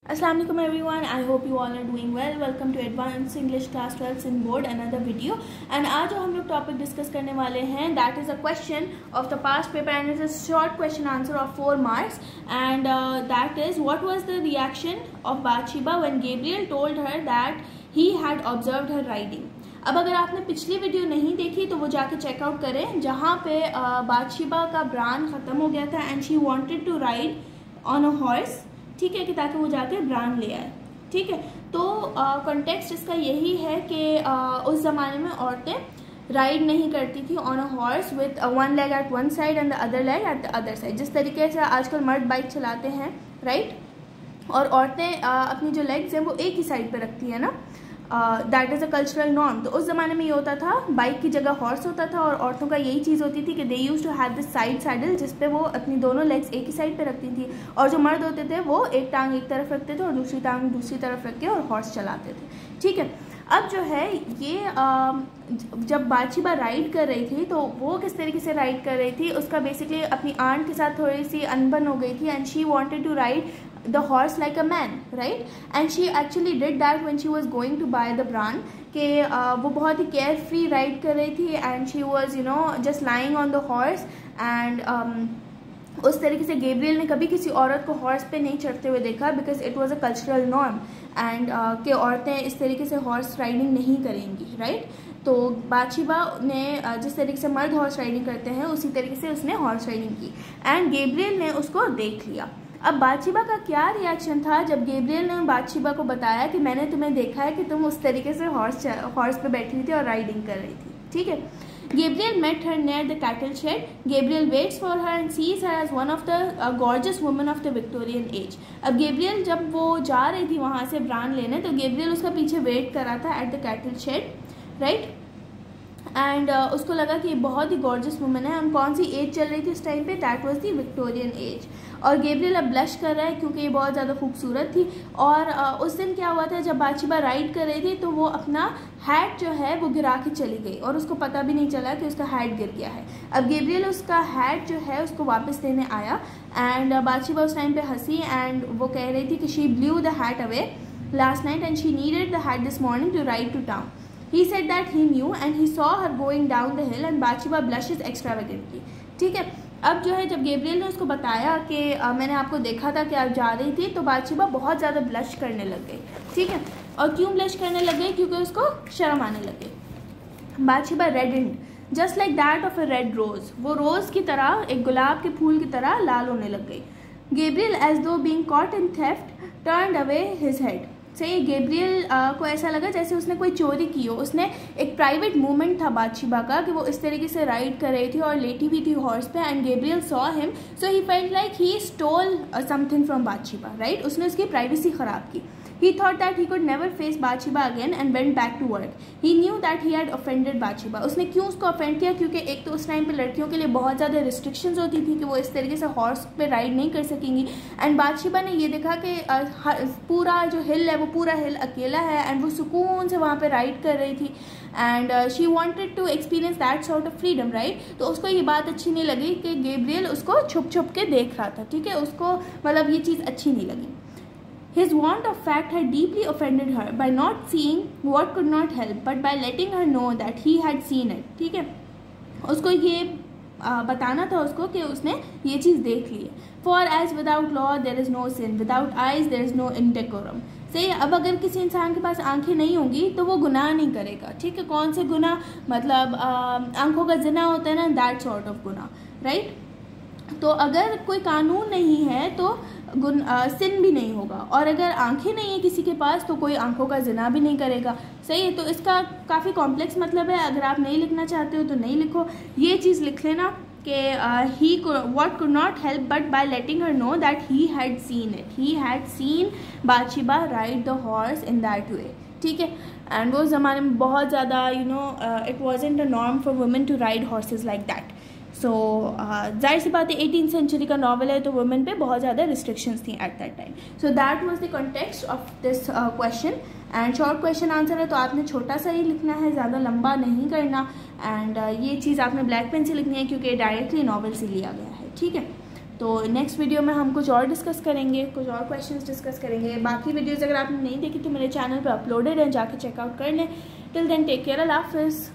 Assalamu alaikum everyone. I hope you all are doing well. Welcome to Advanced English Class 12 in Board, another video. And आज जो हम लोग topic discuss करने वाले हैं that is a question of the past paper and it's a short question answer of 4 marks and that is what was the reaction of Bathsheba when Gabriel told her that he had observed her riding. अब अगर आपने पिछली video नहीं देखी तो वो जाके checkout करें जहाँ पे बाथशेबा का ब्रान ख़त्म हो गया था and she wanted to ride on a horse, ठीक है, कि ताकि वो जाके ब्रान ले आए। ठीक है, तो कॉन्टेक्स्ट इसका यही है कि उस ज़माने में औरतें राइड नहीं करती थी on a horse with one leg at one side and the other leg at the other side, जिस तरीके से आजकल मर्द बाइक चलाते हैं, राइट, और औरतें अपनी जो लेग्स हैं वो एक ही साइड पे रखती है ना, that is a cultural norm. तो उस ज़माने में ये होता था, बाइक की जगह हॉर्स होता था और औरतों का यही चीज़ होती थी कि they use to have this side saddle जिस पे वो अपनी दोनों लेग्स एक ही साइड पे रखती थी और जो मर्द होते थे वो एक टांग एक तरफ रखते थे और दूसरी टांग दूसरी तरफ रख के और हॉर्स चलाते थे। ठीक है, अब जो है ये जब बाथशेबा राइड कर रही थी तो वो किस तरीके से राइड कर रही थी, उसका बेसिकली अपनी आंट के साथ थोड़ी सी अनबन हो गई थी and she wanted to ride the horse like a man, right? And she actually did that when she was going to buy the bran कि वो बहुत ही केयर फ्री राइड कर रही थी and she was just lying on the horse and उस तरीके से Gabriel ने कभी किसी औरत को हॉर्स पे नहीं चढ़ते हुए देखा because it was a cultural norm and कि औरतें इस तरीके से हॉर्स राइडिंग नहीं करेंगी, राइट? तो बाथशेबा ने जिस तरीके से मर्द हॉर्स राइडिंग करते हैं उसी तरीके से उसने हॉर्स राइडिंग की एंड गेब्रियल ने उसको देख लिया। अब बाथशेबा का क्या रिएक्शन था जब गेब्रियल ने बाथशेबा को बताया कि मैंने तुम्हें देखा है कि तुम उस तरीके से हॉर्स पे बैठी हुई थी और राइडिंग कर रही थी। ठीक है, Gabriel met her near the cattle shed. Gabriel waits for her and sees her as one of the gorgeous women of the Victorian age. अब गेब्रियल जब वो जा रही थी वहाँ से ब्रान लेने तो गेब्रियल उसका पीछे वेट कर रहा था at the cattle shed, right? And उसको लगा कि ये बहुत ही गॉर्जियस वुमन है। हम कौन सी एज चल रही थी उस टाइम पे, that was the Victorian age. और गेब्रियल अब ब्लश कर रहा है क्योंकि ये बहुत ज़्यादा खूबसूरत थी। और उस दिन क्या हुआ था, जब बाथशेबा राइड कर रही थी तो वो अपना हैट जो है वो गिरा के चली गई और उसको पता भी नहीं चला कि उसका हैट गिर गया है। अब गेब्रियल उसका हैट जो है उसको वापस देने आया एंड बाथशेबा उस टाइम पे हंसी एंड वो कह रही थी कि she blew the hat away last night and she needed the hat this morning to ride to town. He said that he knew and he saw her going down the hill and Bathsheba blushes extravagantly. ठीक है, अब जो है जब Gabriel ने उसको बताया कि मैंने आपको देखा था कि आप जा रही थी तो बाथशेबा बहुत ज़्यादा ब्लश करने लग गई। ठीक है, और क्यों ब्लश करने लग गई? क्योंकि उसको शर्म आने लग गई। बाथशेबा reddened just like that of a red rose. वो रोज़ की तरह, एक गुलाब के फूल की तरह लाल होने लग गई। Gabriel as though being caught in theft turned away his head. सही, गेब्रियल को ऐसा लगा जैसे उसने कोई चोरी की हो। उसने एक प्राइवेट मूवमेंट था बाथशेबा का कि वो इस तरीके से राइड कर रही थी और लेटी हुई थी हॉर्स पे and Gabriel saw him so he felt like he stole something from Bathsheba, right? उसने उसकी प्राइवेसी ख़राब की। He thought that he could never face Bathsheba again and went back to work. He knew that he had offended Bathsheba. उसने क्यों उसको offend किया? क्योंकि एक तो उस टाइम पे लड़कियों के लिए बहुत ज़्यादा रिस्ट्रिक्शंस होती थी कि वो इस तरीके से हॉर्स पे राइड नहीं कर सकेंगी एंड बाथशेबा ने ये देखा कि पूरा जो हिल है वो पूरा हिल अकेला है एंड वो सुकून से वहाँ पे राइड कर रही थी and she wanted to experience that sort of freedom, right? तो उसको ये बात अच्छी नहीं लगी कि गेब्रियल उसको छुप छुप के देख रहा था। ठीक है, उसको मतलब ये चीज़ अच्छी नहीं लगी। His want of fact had deeply offended her by not seeing what could not help, but by letting her know that he had seen it. ठीक है, उसको ये बताना था उसको कि उसने ये चीज़ देख ली है। For as without law there is no sin, without eyes there is no indecorum. सही, अब अगर किसी इंसान के पास आंखें नहीं होंगी तो वो गुनाह नहीं करेगा। ठीक है, कौन से गुनाह? मतलब आंखों का जिना होता है ना, दैट सॉर्ट ऑफ गुनाह, राइट? तो अगर कोई कानून नहीं है तो सिन भी नहीं होगा और अगर आंखें नहीं है किसी के पास तो कोई आंखों का जिना भी नहीं करेगा। सही है, तो इसका काफ़ी कॉम्प्लेक्स मतलब है। अगर आप नहीं लिखना चाहते हो तो नहीं लिखो, ये चीज़ लिख लेना कि he what could not help but by letting her know that he had seen it. He had seen Bathsheba ride the horse in that way. ठीक है, एंड वो ज़माने में बहुत ज़्यादा it wasn't a norm for women to ride horses like that. सो जाहिर सी बात है 18th सेंचुरी का नॉवल है तो वुमेन पे बहुत ज़्यादा रिस्ट्रिक्शंस थी at that time. So that was the context of this question and short question answer है तो आपने छोटा सा ही लिखना है, ज़्यादा लंबा नहीं करना एंड ये चीज़ आपने ब्लैक पेन से लिखनी है क्योंकि डायरेक्टली नॉवल से लिया गया है। ठीक है, तो नेक्स्ट वीडियो में हम कुछ और डिस्कस करेंगे, कुछ और क्वेश्चंस डिस्कस करेंगे। बाकी वीडियोज़ अगर आपने नहीं देखी तो मेरे चैनल पर अपलोडेड हैं, जाके चेकआउट कर लें। टिल देन टेक केयर, अल्लाह हाफ़िज़।